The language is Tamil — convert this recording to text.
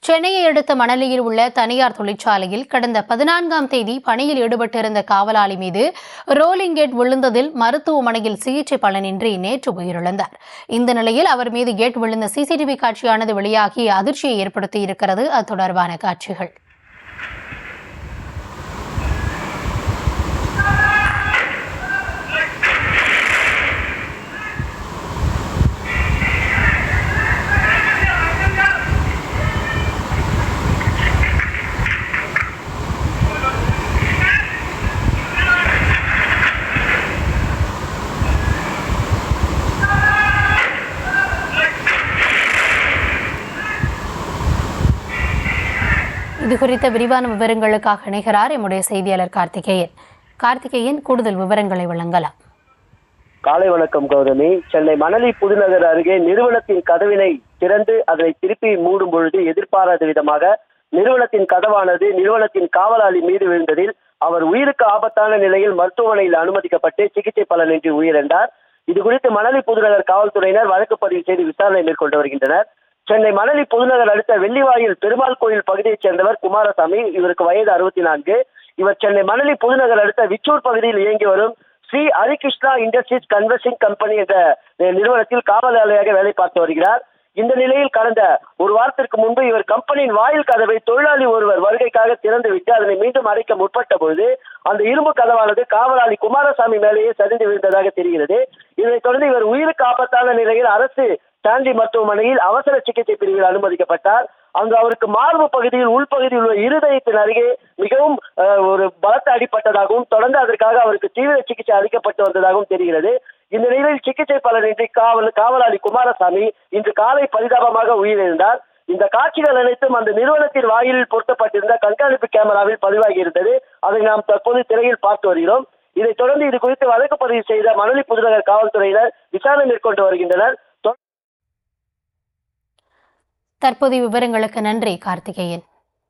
சென்னையை அடுத்த மணலியில் உள்ள தனியார் தொழிற்சாலையில் கடந்த 14ஆம் தேதி பணியில் ஈடுபட்டிருந்த காவலாளி மீது ரோலிங் கேட் விழுந்ததில் மருத்துவமனையில் சிகிச்சை பலனின்றி நேற்று உயிரிழந்தார். இந்த நிலையில் அவர் மீது கேட் விழுந்த சிசிடிவி காட்சியானது வெளியாகி அதிர்ச்சியை ஏற்படுத்தியிருக்கிறது. அது தொடர்பான காட்சிகள். இது குறித்த விரிவான விவரங்களுக்காக இணைகிறார் எம்முடைய செய்தியாளர் கார்த்திகேயன். கூடுதல் விவரங்களை வழங்கலாம். காலை வணக்கம் கௌதமி. சென்னை மணலி புதுநகர் அருகே நிறுவனத்தின் கதவினை திறந்து அதனை திருப்பி மூடும் பொழுது எதிர்பாராத விதமாக நிறுவனத்தின் கதவானது நிறுவனத்தின் காவலாளி மீது விழுந்ததில் அவர் உயிருக்கு ஆபத்தான நிலையில் மருத்துவமனையில் அனுமதிக்கப்பட்டு சிகிச்சை பலனின்றி உயிரிழந்தார். இது குறித்து மணலி புதுநகர் காவல்துறையினர் வழக்கு பதிவு செய்து விசாரணை மேற்கொண்டு வருகின்றனர். சென்னை மணலி புதுநகர் அடுத்த வெள்ளிவாயில் பெருமாள் கோயில் பகுதியைச் சேர்ந்தவர் குமாரசாமி. இவருக்கு வயது 64. இவர் சென்னை மணலி புதுநகர் அடுத்த விச்சூர் பகுதியில் இயங்கி வரும் Sri Harikrishna industries converting company என்ற நிறுவனத்தில் காவலாளியாக வேலை பார்த்து வருகிறார். இந்த நிலையில் கடந்த ஒரு வாரத்திற்கு முன்பு இவர் கம்பெனியின் வாயில் கதவை தொழிலாளி ஒருவர் வருகைக்காக திறந்துவிட்டு அதனை மீண்டும் அடைக்க முற்பட்ட பொழுது அந்த இரும்பு கதவானது காவலாளி குமாரசாமி மேலேயே சரிந்து விழுந்ததாக தெரிகிறது. இதனைத் தொடர்ந்து இவர் உயிருக்கு ஆபத்தான நிலையில் அரசு சாண்டி மருத்துவமனையில் அவசர சிகிச்சை பிரிவில் அனுமதிக்கப்பட்டார். அங்கு அவருக்கு மார்பு பகுதியில் உள்பகுதியில் உள்ள இருதயத்தின் அருகே மிகவும் ஒரு பலத்த அடிப்பட்டதாகவும் தொடர்ந்து அதற்காக அவருக்கு தீவிர சிகிச்சை அளிக்கப்பட்டு வந்ததாகவும் தெரிகிறது. இந்த நிலையில் சிகிச்சை பலனின்றி காவலாளி குமாரசாமி இன்று காலை பரிதாபமாக உயிரிழந்தார். இந்த காட்சிகள் அனைத்தும் அந்த நிறுவனத்தின் வாயிலில் பொருத்தப்பட்டிருந்த கண்காணிப்பு கேமராவில் பதிவாகி இருந்தது. அதை நாம் தற்போது திரையில் பார்த்து வருகிறோம். இதைத் தொடர்ந்து இது குறித்து வழக்கு பதிவு செய்த மணலி புதுநகர் காவல்துறையினர் விசாரணை மேற்கொண்டு வருகின்றனர். தற்போதைய விவரங்களுக்கு நன்றி கார்த்திகேயன்.